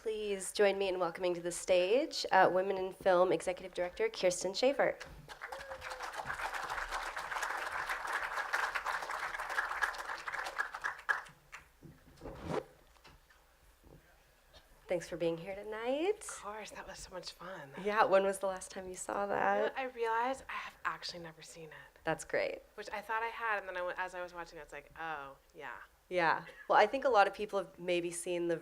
please join me in welcoming to the stage Women in Film Executive Director Kirsten Schaffer. Thanks for being here tonight. Of course, that was so much fun. Yeah, when was the last time you saw that? I realized I have actually never seen it. That's great. Which I thought I had, and then as I was watching it, it's like, oh, yeah. Yeah. Well, I think a lot of people have maybe seen the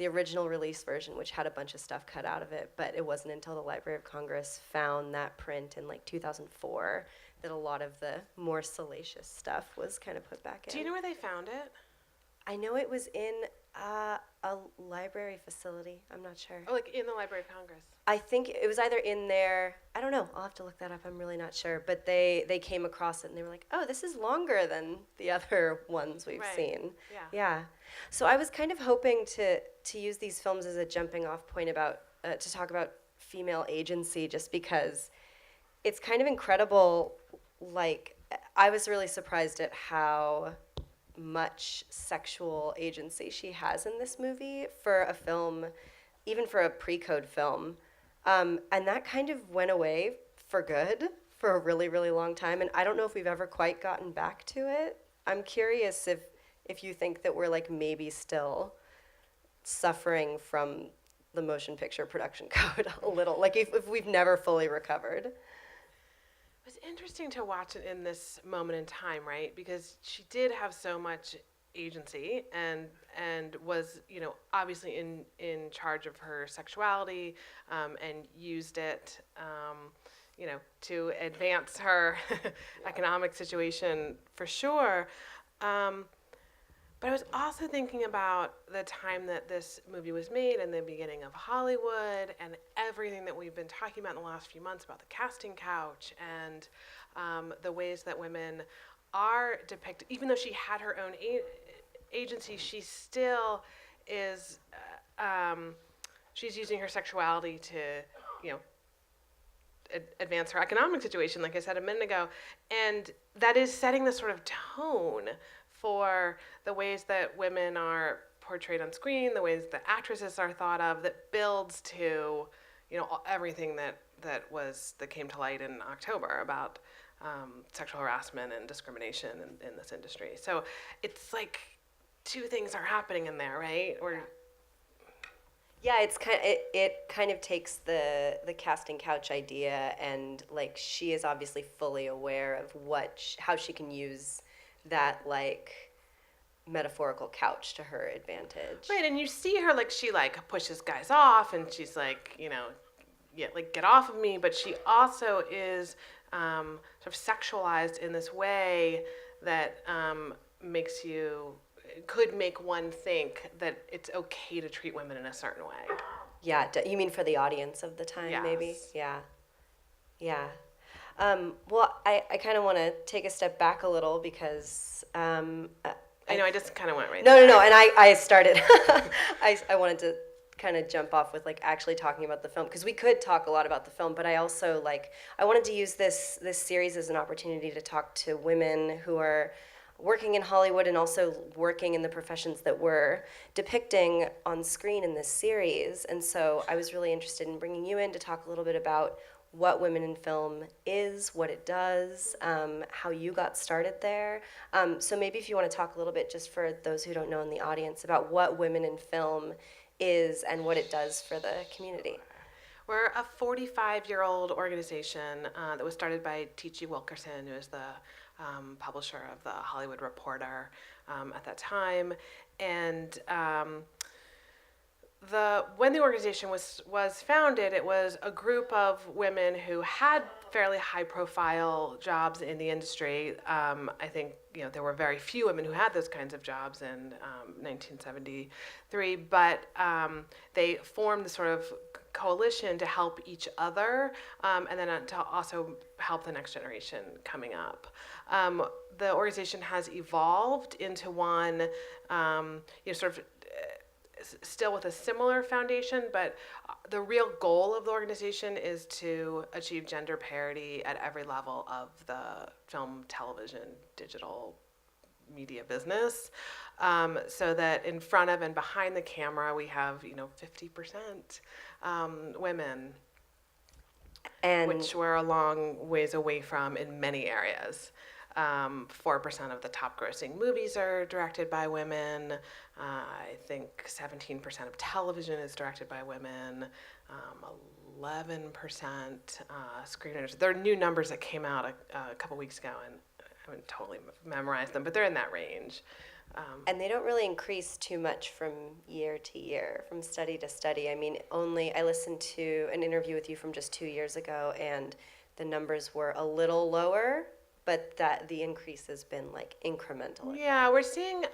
original release version, which had a bunch of stuff cut out of it, but it wasn't until the Library of Congress found that print in like 2004 that a lot of the more salacious stuff was kind of put back in. Do you know where they found it? I know it was in a library facility. I'm not sure. Oh, like in the Library of Congress. I think it was either in there. I don't know. I'll have to look that up. I'm really not sure. But they came across it and they were like, oh, this is longer than the other ones we've seen. Yeah. Yeah. So I was kind of hoping to use these films as a jumping off point about to talk about female agency, just because it's kind of incredible. Like, I was really surprised at how much sexual agency she has in this movie for a film, even for a pre-code film. And that kind of went away for good for a really, really long time. And I don't know if we've ever quite gotten back to it. I'm curious if you think that we're like maybe still suffering from the motion picture production code a little, like if we've never fully recovered. It was interesting to watch it in this moment in time, right? Because she did have so much agency and was, obviously in charge of her sexuality, and used it, to advance her economic situation for sure. But I was also thinking about the time that this movie was made and the beginning of Hollywood and everything that we've been talking about in the last few months about the casting couch and the ways that women are depicted. Even though she had her own agency, she still is, she's using her sexuality to, advance her economic situation, like I said a minute ago. And that is setting this sort of tone for the ways that women are portrayed on screen, the ways that actresses are thought of, that builds to, everything that came to light in October about sexual harassment and discrimination in this industry. So it's like two things are happening in there, right? Yeah, it kind of takes the casting couch idea, and like she is obviously fully aware of how she can use that like metaphorical couch to her advantage. Right, and you see her like she like pushes guys off, and she's like, get off of me. But she also is sort of sexualized in this way that could make one think that it's okay to treat women in a certain way. Yeah, you mean for the audience of the time, yes. Maybe? Yeah. Yeah. Well, I kind of want to take a step back a little because I know I just kind of went right No, there. no, and I started, I wanted to kind of jump off with like actually talking about the film, because we could talk a lot about the film, but I also I wanted to use this series as an opportunity to talk to women who are working in Hollywood and also working in the professions that we're depicting on screen in this series. And so I was really interested in bringing you in to talk a little bit about what Women in Film is, what it does, how you got started there. So maybe if you want to talk a little bit, just for those who don't know in the audience, about what Women in Film is and what it does for the community. We're a 45-year-old organization that was started by T.G. Wilkerson, who is the publisher of the Hollywood Reporter at that time. And when the organization was founded, it was a group of women who had fairly high-profile jobs in the industry. I think there were very few women who had those kinds of jobs in 1973, but they formed this sort of coalition to help each other, and then to also help the next generation coming up. The organization has evolved into one, sort of still with a similar foundation, but the real goal of the organization is to achieve gender parity at every level of the film, television, digital media business, so that in front of and behind the camera we have 50% women, And which we're a long ways away from in many areas. 4% of the top grossing movies are directed by women. I think 17% of television is directed by women. 11% screenwriters. There are new numbers that came out a couple weeks ago, and I haven't totally memorized them, but they're in that range. and they don't really increase too much from year to year, from study to study. I mean, I listened to an interview with you from just 2 years ago, and the numbers were a little lower, but that the increase has been like incremental. Yeah, we're seeing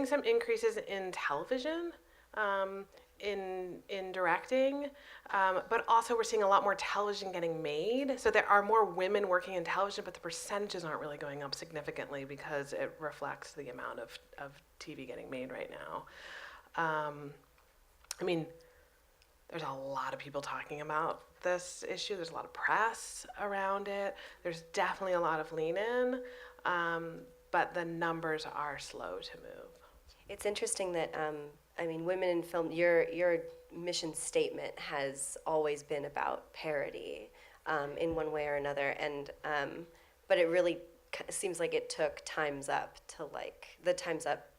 some increases in television, in directing, but also we're seeing a lot more television getting made. So there are more women working in television, but the percentages aren't really going up significantly because it reflects the amount of TV getting made right now. I mean, there's a lot of people talking about this issue. There's a lot of press around it. There's definitely a lot of lean in, but the numbers are slow to move. It's interesting that I mean, women in film. Your mission statement has always been about parity in one way or another, and but it really seems like it took Time's Up to like the Time's Up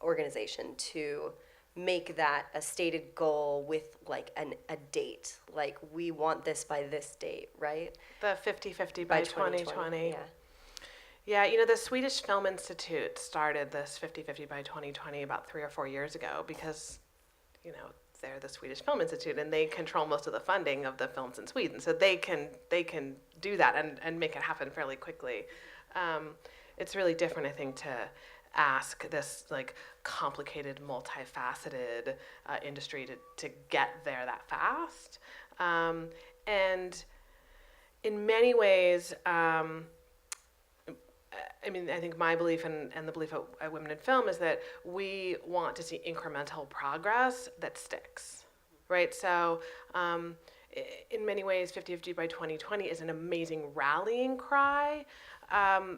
organization to make that a stated goal with like a date. Like we want this by this date, right? The 50-50 by 2020. Yeah. Yeah, the Swedish Film Institute started this 50-50 by 2020 about 3 or 4 years ago because, they're the Swedish Film Institute and they control most of the funding of the films in Sweden. So they can do that and make it happen fairly quickly. It's really different, I think, to ask this like complicated, multifaceted industry to get there that fast. And in many ways, I mean, I think my belief and the belief at Women in Film is that we want to see incremental progress that sticks, right? So in many ways, 50-50 by 2020 is an amazing rallying cry,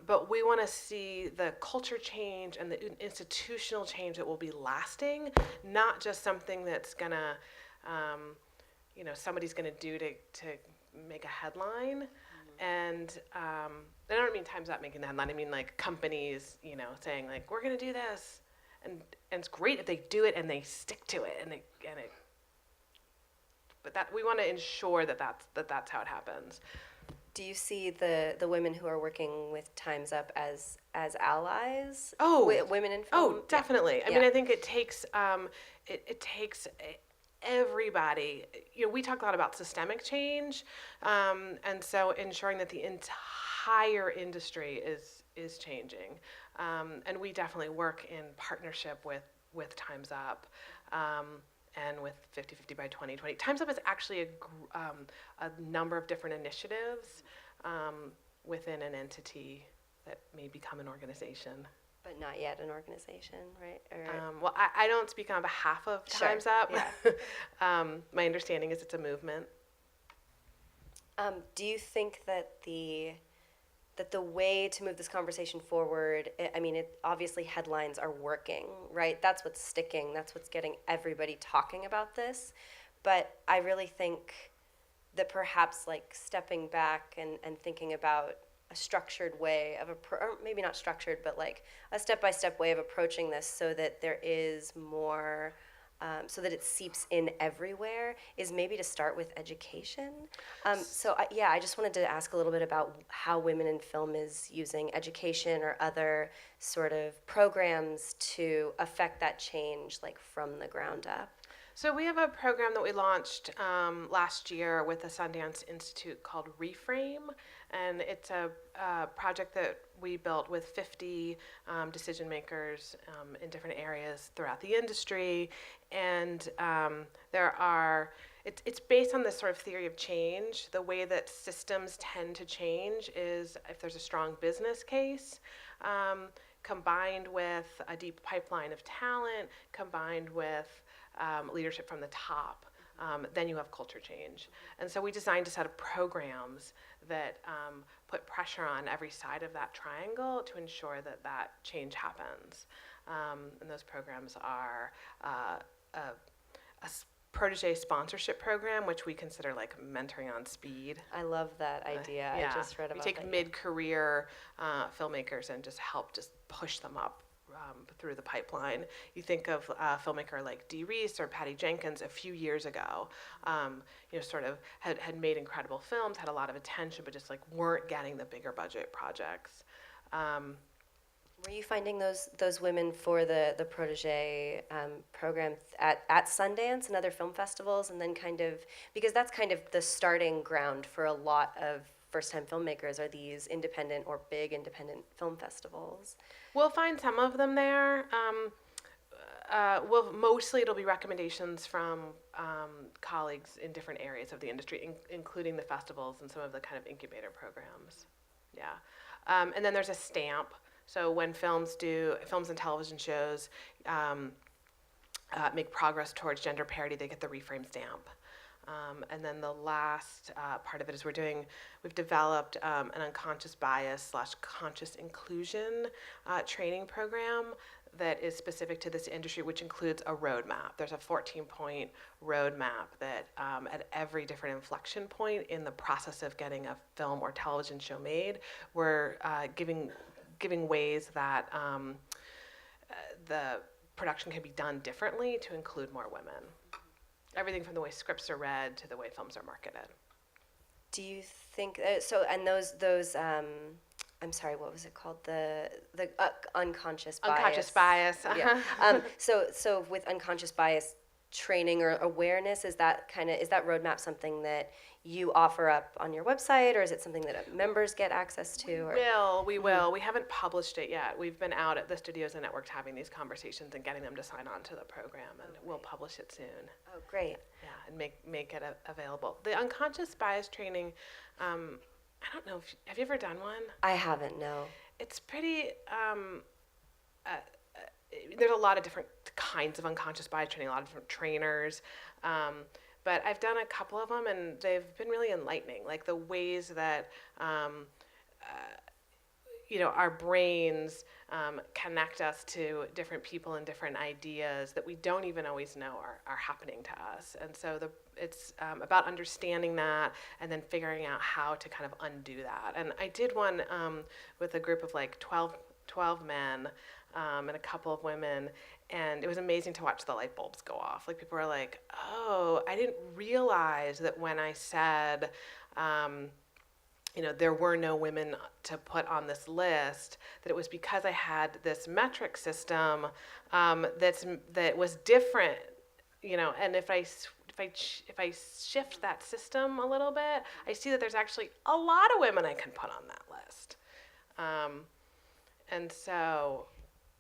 but we want to see the culture change and the institutional change that will be lasting, not just something that's going to, somebody's going to do to make a headline. And I don't mean Time's Up making the headline. I mean like companies, saying like we're gonna do this, and it's great if they do it and they stick to it, but that we want to ensure that's how it happens. Do you see the women who are working with Time's Up as allies? Oh, women in film. Oh, definitely. Yeah. I mean, I think it takes everybody. We talk a lot about systemic change, and so ensuring that the entire industry is changing, and we definitely work in partnership with Time's Up, and with 50-50 by 2020. Time's Up is actually a number of different initiatives within an entity that may become an organization. But not yet an organization, right? Well, I don't speak on behalf of Time's Up. Yeah. My understanding is it's a movement. Do you think that the way to move this conversation forward, obviously headlines are working, right? That's what's sticking. That's what's getting everybody talking about this. But I really think that perhaps like stepping back and thinking about a structured way of or maybe not structured, but like a step-by-step way of approaching this so that there is more, so that it seeps in everywhere, is maybe to start with education. I just wanted to ask a little bit about how Women in Film is using education or other sort of programs to affect that change, like from the ground up. So we have a program that we launched last year with the Sundance Institute called Reframe, and it's a project that we built with 50 decision makers in different areas throughout the industry, and it's based on this sort of theory of change. The way that systems tend to change is if there's a strong business case, combined with a deep pipeline of talent, combined with leadership from the top. then you have culture change. And so we designed a set of programs that put pressure on every side of that triangle to ensure that that change happens. And those programs are a protege sponsorship program, which we consider like mentoring on speed. I love that idea. Yeah. I just read about We take that. mid-career filmmakers and just help just push them up through the pipeline. You think of a filmmaker like Dee Reese or Patty Jenkins a few years ago, sort of had made incredible films, had a lot of attention, but just like weren't getting the bigger budget projects. Were you finding those women for the Protege program at Sundance and other film festivals, and then kind of, because that's kind of the starting ground for a lot of first-time filmmakers, are these independent or big independent film festivals? We'll find some of them there. Mostly it'll be recommendations from colleagues in different areas of the industry, including the festivals and some of the kind of incubator programs. Yeah. And then there's a stamp. So when films and television shows make progress towards gender parity, they get the Reframe stamp. And then the last part of it is we've developed an unconscious bias / conscious inclusion training program that is specific to this industry, which includes a roadmap. There's a 14-point roadmap that at every different inflection point in the process of getting a film or television show made, we're giving ways that the production can be done differently to include more women. Everything from the way scripts are read to the way films are marketed. Do you think so? And those I'm sorry, what was it called? The unconscious bias. Unconscious bias. Yeah. So with unconscious bias training or awareness, is that roadmap something that you offer up on your website, or is it something that members get access to? We will. We haven't published it yet. We've been out at the studios and networks having these conversations and getting them to sign on to the program, and we'll publish it soon. Oh, great. Yeah, and make it available. The unconscious bias training, I don't know, have you ever done one? I haven't, no. It's pretty, there's a lot of different kinds of unconscious bias training, a lot of different trainers. But I've done a couple of them, and they've been really enlightening. Like the ways that, our brains connect us to different people and different ideas that we don't even always know are happening to us. And so it's about understanding that and then figuring out how to kind of undo that. And I did one with a group of like 12 men and a couple of women, and it was amazing to watch the light bulbs go off. Like people were like, oh, I didn't realize that when I said, there were no women to put on this list, that it was because I had this metric system that was different, and if I shift that system a little bit, I see that there's actually a lot of women I can put on that list. And so,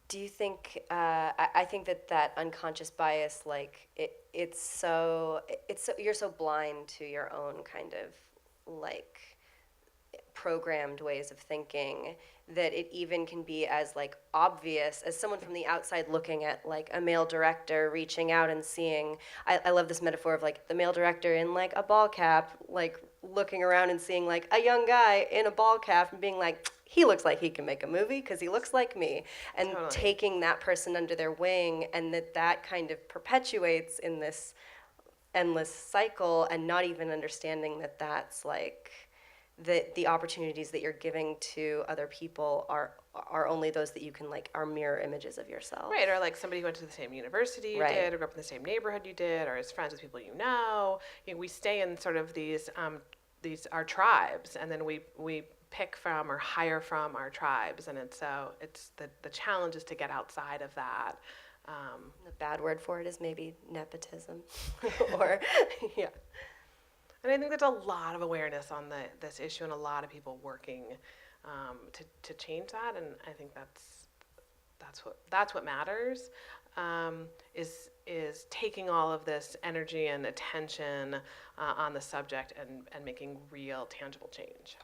do you think? I think that unconscious bias, like it's so you're so blind to your own kind of like programmed ways of thinking that it even can be as like obvious as someone from the outside looking at like a male director reaching out and seeing. I love this metaphor of like the male director in like a ball cap, like looking around and seeing like a young guy in a ball cap and being like, he looks like he can make a movie because he looks like me, and totally. Taking that person under their wing, and that kind of perpetuates in this endless cycle, and not even understanding that that's like the opportunities that you're giving to other people are only those that you can like are mirror images of yourself. Right, or like somebody who went to the same university you right. did, or grew up in the same neighborhood you did, or is friends with people you know. We stay in sort of these our tribes, and then we pick from or hire from our tribes, and it's the challenge is to get outside of that. The bad word for it is maybe nepotism, or yeah. And I think there's a lot of awareness on this issue, and a lot of people working to change that. And I think that's what matters. Is taking all of this energy and attention on the subject and making real, tangible change.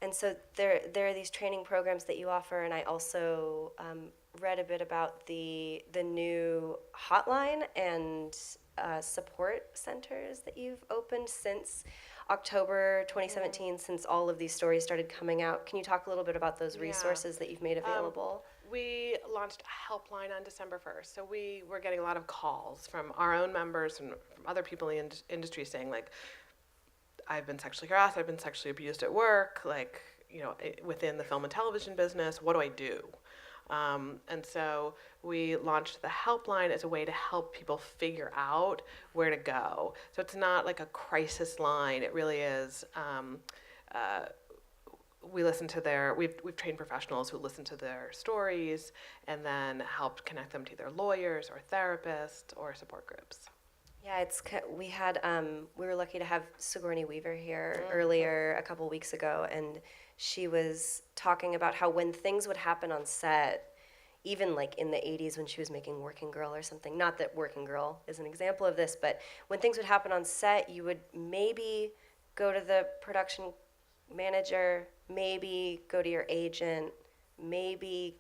And so there are these training programs that you offer, and I also read a bit about the new hotline and support centers that you've opened since October 2017, since all of these stories started coming out. Can you talk a little bit about those Yeah. resources that you've made available? We launched a helpline on December 1st. So we were getting a lot of calls from our own members and from other people in the industry saying, like, I've been sexually harassed, I've been sexually abused at work, like, within the film and television business, what do I do? And so we launched the helpline as a way to help people figure out where to go. So it's not like a crisis line. It really is. We listen to we've trained professionals who listen to their stories and then helped connect them to either lawyers or therapists or support groups. Yeah, we were lucky to have Sigourney Weaver here earlier a couple weeks ago, and she was talking about how when things would happen on set, even like in the 80s when she was making Working Girl or something, not that Working Girl is an example of this, but when things would happen on set, you would maybe go to the production manager, maybe go to your agent, maybe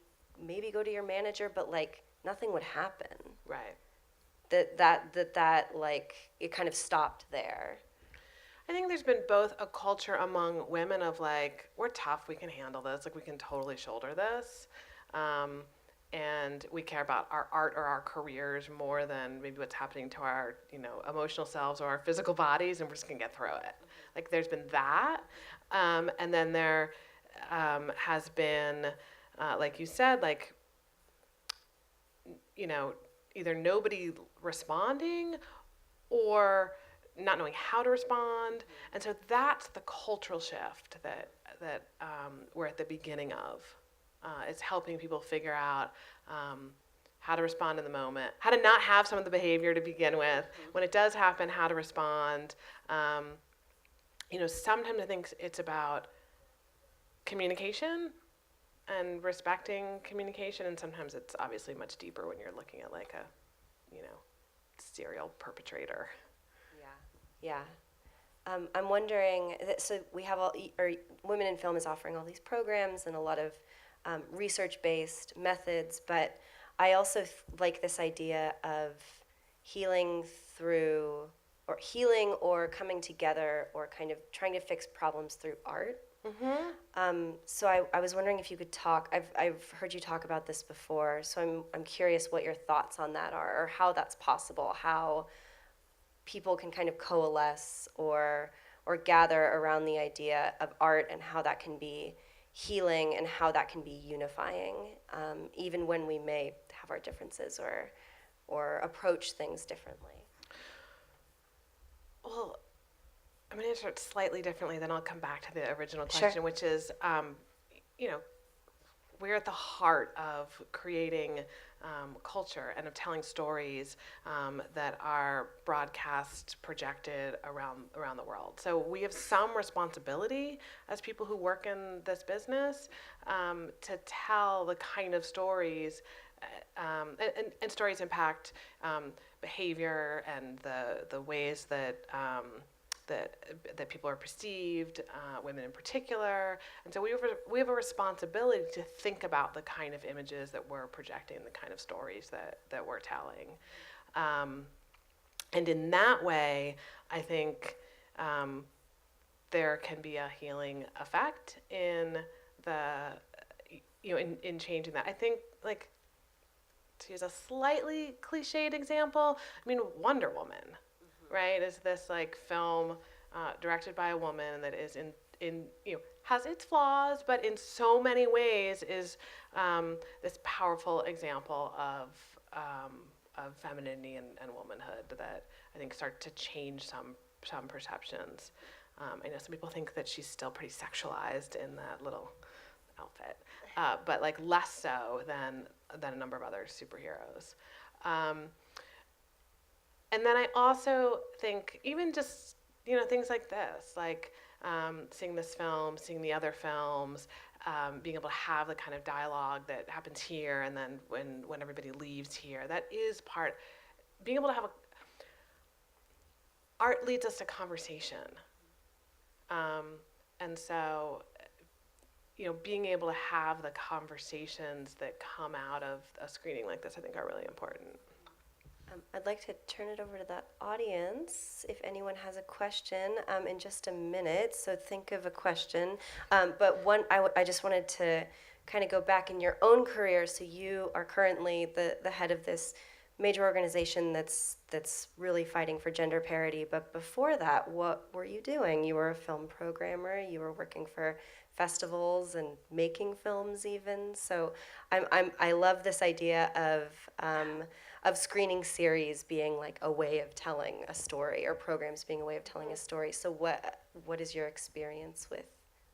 go to your manager, but like nothing would happen. Right. That like it kind of stopped there. I think there's been both a culture among women of like, we're tough, we can handle this, like we can totally shoulder this. And we care about our art or our careers more than maybe what's happening to our, emotional selves or our physical bodies, and we're just gonna get through it. Like there's been that. And then there has been, like you said, like, either nobody responding or not knowing how to respond. And so that's the cultural shift that we're at the beginning of. It's helping people figure out how to respond in the moment, how to not have some of the behavior to begin with. When it does happen, how to respond. Sometimes I think it's about communication and respecting communication, and sometimes it's obviously much deeper when you're looking at like a, serial perpetrator. Yeah. I'm wondering, so we have Women in Film is offering all these programs and a lot of research-based methods, but I also like this idea of healing or coming together or kind of trying to fix problems through art. So I was wondering if you could talk. I've heard you talk about this before, so I'm curious what your thoughts on that are, or how that's possible, how people can kind of coalesce or gather around the idea of art and how that can be healing and how that can be unifying, even when we may have our differences or approach things differently. Well, I'm going to answer it slightly differently, then I'll come back to the original question, Sure. which is, we're at the heart of creating culture and of telling stories that are broadcast, projected around the world. So we have some responsibility as people who work in this business to tell the kind of stories, and stories impact behavior and the ways that that people are perceived, women in particular. And so we have a responsibility to think about the kind of images that we're projecting, the kind of stories that we're telling. And in that way, I think there can be a healing effect in in changing that. I think, like, to use a slightly cliched example, I mean, Wonder Woman, right, is this like film directed by a woman that is in has its flaws, but in so many ways is this powerful example of femininity and womanhood that I think start to change some perceptions. I know some people think that she's still pretty sexualized in that little outfit, but like less so than a number of other superheroes. And then I also think even just, things like this, like seeing this film, seeing the other films, being able to have the kind of dialogue that happens here and then when everybody leaves here, that is part, being able to have art leads us to conversation. And so, being able to have the conversations that come out of a screening like this, I think are really important. I'd like to turn it over to the audience if anyone has a question in just a minute. So think of a question. But I just wanted to kind of go back in your own career. So you are currently the head of this major organization that's really fighting for gender parity. But before that, what were you doing? You were a film programmer. You were working for festivals and making films even. So I love this idea of screening series being like a way of telling a story, or programs being a way of telling a story. So what is your experience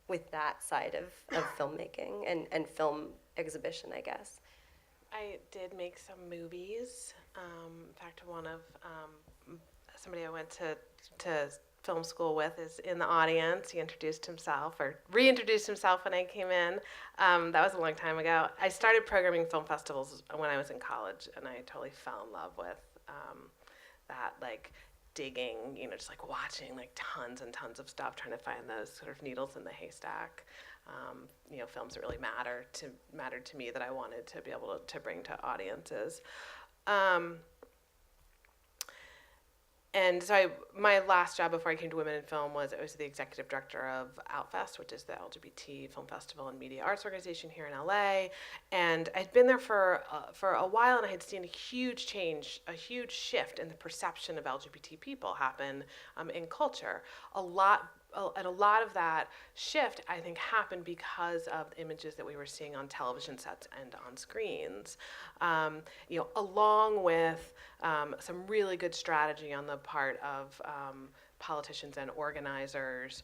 with that side of filmmaking and film exhibition, I guess? I did make some movies. In fact, one of somebody I went to film school with is in the audience. He introduced himself, or reintroduced himself when I came in. That was a long time ago. I started programming film festivals when I was in college, and I totally fell in love with that, like digging, just like watching like tons and tons of stuff, trying to find those sort of needles in the haystack. Films that really mattered to me, that I wanted to be able to bring to audiences. And so my last job before I came to Women in Film was I was the executive director of Outfest, which is the LGBT film festival and media arts organization here in LA. And I'd been there for a while, and I had seen a huge change, a huge shift in the perception of LGBT people happen in culture. And a lot of that shift, I think, happened because of the images that we were seeing on television sets and on screens, along with some really good strategy on the part of politicians and organizers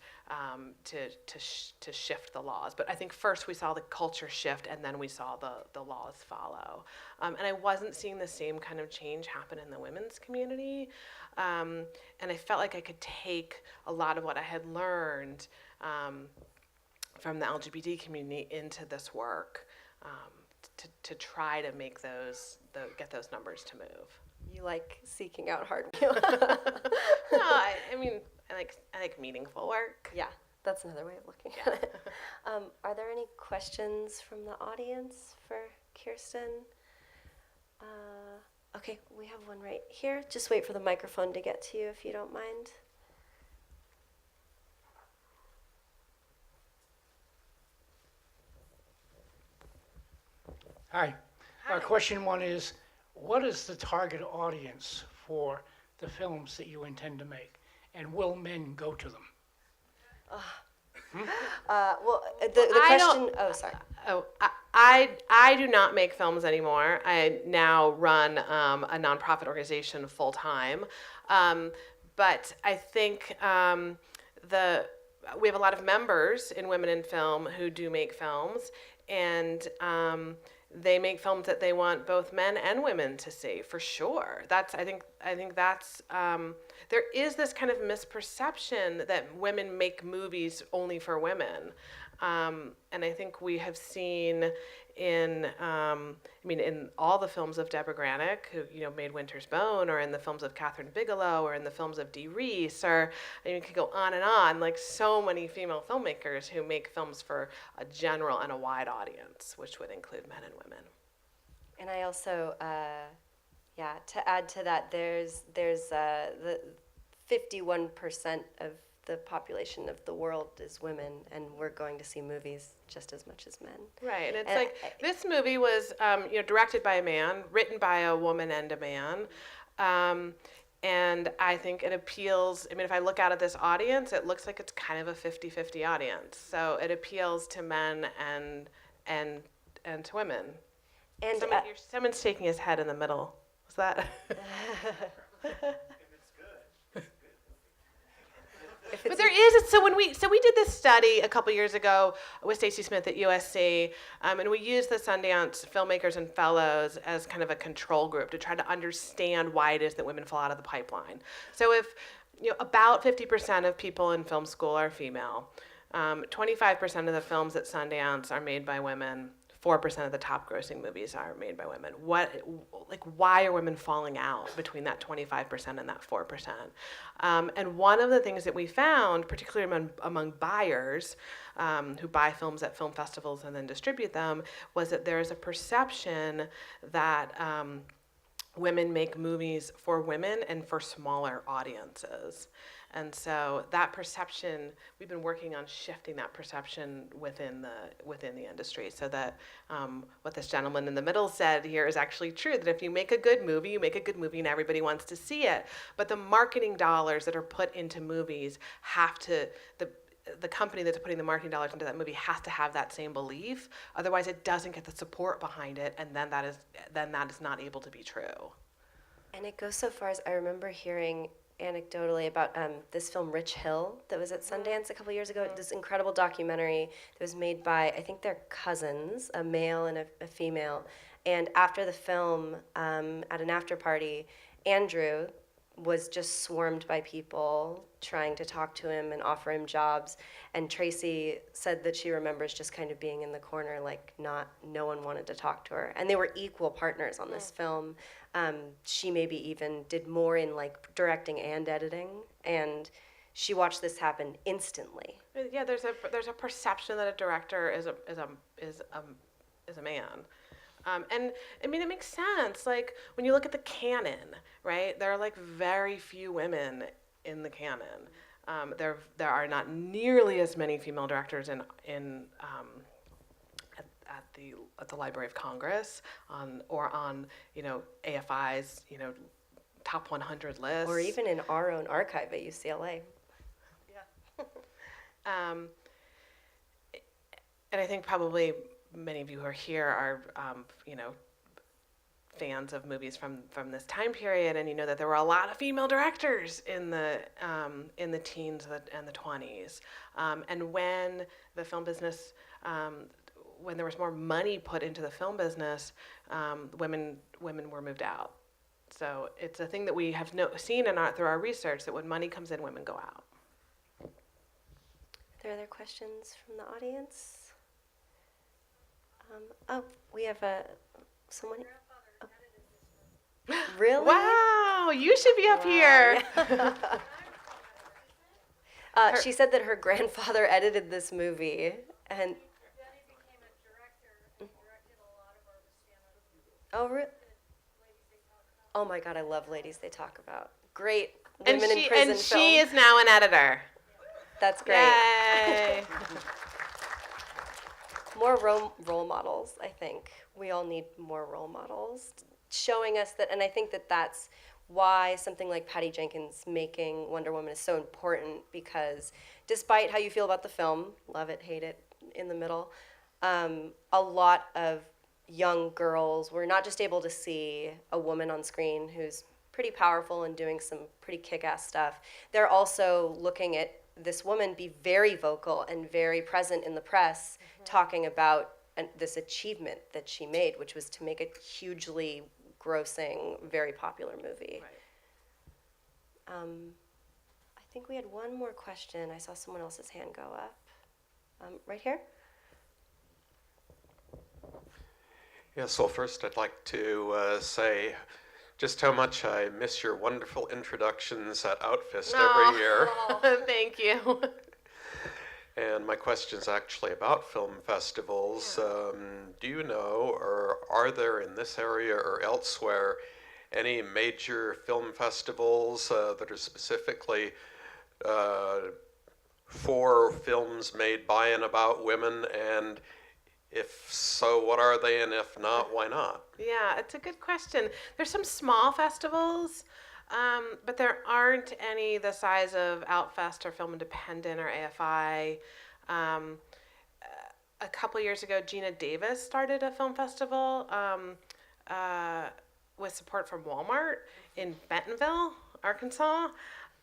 to shift the laws. But I think first we saw the culture shift, and then we saw the laws follow. And I wasn't seeing the same kind of change happen in the women's community. And I felt like I could take a lot of what I had learned from the LGBT community into this work to try to make get those numbers to move. You like seeking out hard. No, I like meaningful work. Yeah, that's another way of looking at it. Are there any questions from the audience for Kirsten? Okay, we have one right here. Just wait for the microphone to get to you if you don't mind. Hi. Question one is, what is the target audience for the films that you intend to make? And will men go to them? Well, the question. Oh, sorry. I do not make films anymore. I now run a nonprofit organization full time, but I think we have a lot of members in Women in Film who do make films, and they make films that they want both men and women to see, for sure. I think that's there is this kind of misperception that women make movies only for women. And I think we have seen in all the films of Deborah Granick, who made Winter's Bone, or in the films of Catherine Bigelow, or in the films of Dee Reese, or you could go on, like so many female filmmakers who make films for a general and a wide audience, which would include men and women. And I also, to add to that, there's the 51% of the population of the world is women, and we're going to see movies just as much as men. Right, and this movie was directed by a man, written by a woman and a man, and I think it appeals. If I look out at this audience, it looks like it's kind of a 50-50 audience. So it appeals to men and to women. And someone's shaking his head in the middle. Was that? But there is, so we did this study a couple years ago with Stacey Smith at USC, and we used the Sundance filmmakers and fellows as kind of a control group to try to understand why it is that women fall out of the pipeline. So if about 50% of people in film school are female, 25% of the films at Sundance are made by women, 4% of the top grossing movies are made by women. Why are women falling out between that 25% and that 4%? And one of the things that we found, particularly among buyers who buy films at film festivals and then distribute them, was that there is a perception that women make movies for women and for smaller audiences. And so that perception, we've been working on shifting that perception within the industry, so that what this gentleman in the middle said here is actually true, that if you make a good movie, you make a good movie and everybody wants to see it. But the marketing dollars that are put into movies have to, the company that's putting the marketing dollars into that movie has to have that same belief. Otherwise, it doesn't get the support behind it, and then that is not able to be true. And it goes so far as I remember hearing anecdotally about this film Rich Hill that was at Sundance a couple years ago. This incredible documentary that was made by, I think they're cousins, a male and a female. And after the film, at an after party, Andrew was just swarmed by people trying to talk to him and offer him jobs. And Tracy said that she remembers just kind of being in the corner, like no one wanted to talk to her. And they were equal partners on this film. She maybe even did more in like directing and editing. And she watched this happen instantly. Yeah, there's a perception that a director is a man. And I mean, it makes sense. Like when you look at the canon, right? There are like very few women in the canon. There are not nearly as many female directors at the Library of Congress or on AFI's top 100 list, Or even in our own archive at UCLA. Yeah. And I think probably many of you who are here are, fans of movies from this time period, and you know that there were a lot of female directors in the teens and the 20s. And when the film business, when there was more money put into the film business, women were moved out. So it's a thing that we have seen through our research, that when money comes in, women go out. Are there other questions from the audience? We have someone. Oh. Really? Wow, you should be up here. She said that her grandfather edited this movie, and Then he became a director and directed a lot of our stand-up. oh, Ladies They Talk About. oh my God, I love Ladies They Talk About. Great And women in prison she film. is now an editor. That's great. Yay. More role models, I think. We all need more role models showing us that, and I think that that's why something like Patty Jenkins making Wonder Woman is so important, because despite how you feel about the film, love it, hate it, in the middle, a lot of young girls were not just able to see a woman on screen who's pretty powerful and doing some pretty kick-ass stuff. They're also looking at this woman be very vocal and very present in the press, talking about this achievement that she made, which was to make a hugely grossing, very popular movie. Right. I think we had one more question. I saw someone else's hand go up. Right here? Yes, well, first I'd like to say just how much I miss your wonderful introductions at Outfest every year. Thank you. And my question's actually about film festivals. Do you know, or are there in this area or elsewhere, any major film festivals that are specifically for films made by and about women? And if so, what are they? And if not, why not? Yeah, it's a good question. There's some small festivals, but there aren't any the size of Outfest or Film Independent or AFI. A couple years ago, Gina Davis started a film festival with support from Walmart in Bentonville, Arkansas.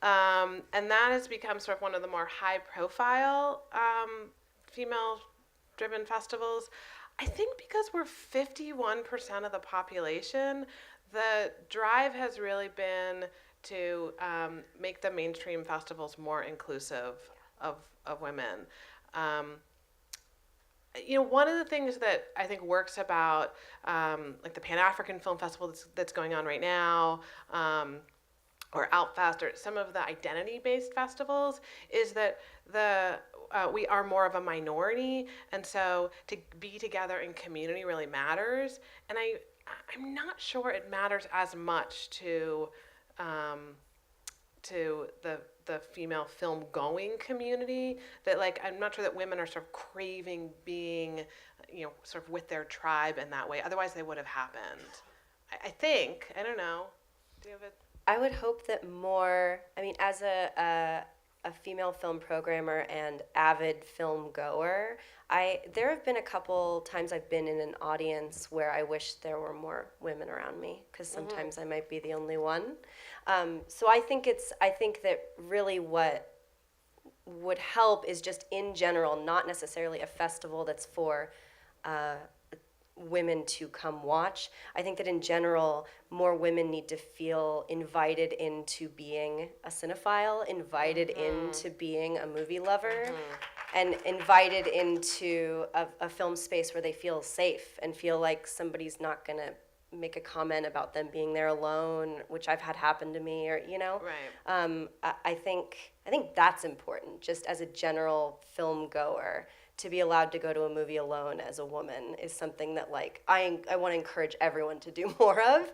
And that has become sort of one of the more high-profile female-driven festivals. I think because we're 51% of the population, the drive has really been to make the mainstream festivals more inclusive of women. One of the things that I think works about like the Pan-African Film Festival that's going on right now, or Outfest, or some of the identity-based festivals, is that we are more of a minority, and so to be together in community really matters. And I'm not sure it matters as much to the female film going community, that like I'm not sure that women are sort of craving being, sort of with their tribe in that way. Otherwise, they would have happened. I think. I don't know. Do you have a? I would hope that more, I mean, as a female film programmer and avid film goer, there have been a couple times I've been in an audience where I wish there were more women around me, because sometimes I might be the only one. So I think that really what would help is just in general, not necessarily a festival that's for women to come watch. I think that in general, more women need to feel invited into being a cinephile, invited into being a movie lover, and invited into a film space where they feel safe and feel like somebody's not gonna make a comment about them being there alone, which I've had happen to me, or Right. I think that's important, just as a general film goer. To be allowed to go to a movie alone as a woman is something that like I want to encourage everyone to do more of.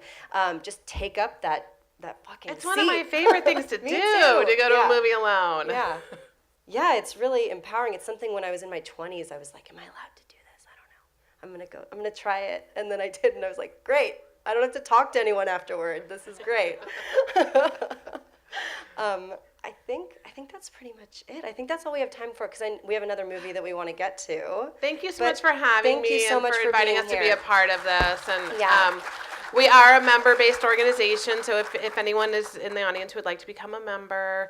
Just take up that fucking It's seat. one of my favorite things to do, Me too. to go to Yeah. a movie alone. Yeah. Yeah, it's really empowering. It's something when I was in my 20s, I was like, am I allowed to do this? I don't know. I'm going to try it. And then I did, and I was like, great. I don't have to talk to anyone afterward. This is great. I think that's pretty much it. I think that's all we have time for, because we have another movie that we want to get to. Thank you so But much for having thank you me so and much for for inviting being us to be here. a part of this. And Yeah. we are a member-based organization, so if anyone is in the audience who would like to become a member,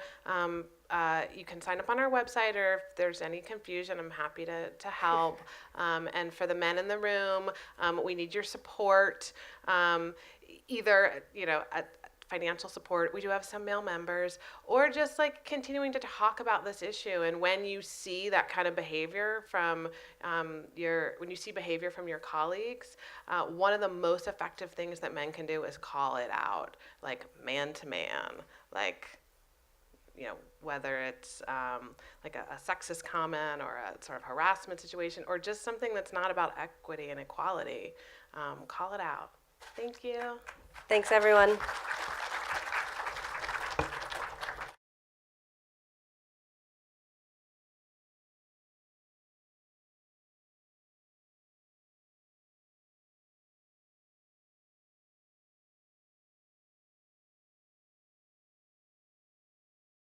you can sign up on our website, or if there's any confusion, I'm happy to help. And for the men in the room, we need your support, either, financial support. We do have some male members, or just like continuing to talk about this issue. And when you see that kind of behavior from when you see behavior from your colleagues, one of the most effective things that men can do is call it out, like man to man, like, whether it's like a sexist comment or a sort of harassment situation, or just something that's not about equity and equality. Call it out. Thank you. Thanks, everyone.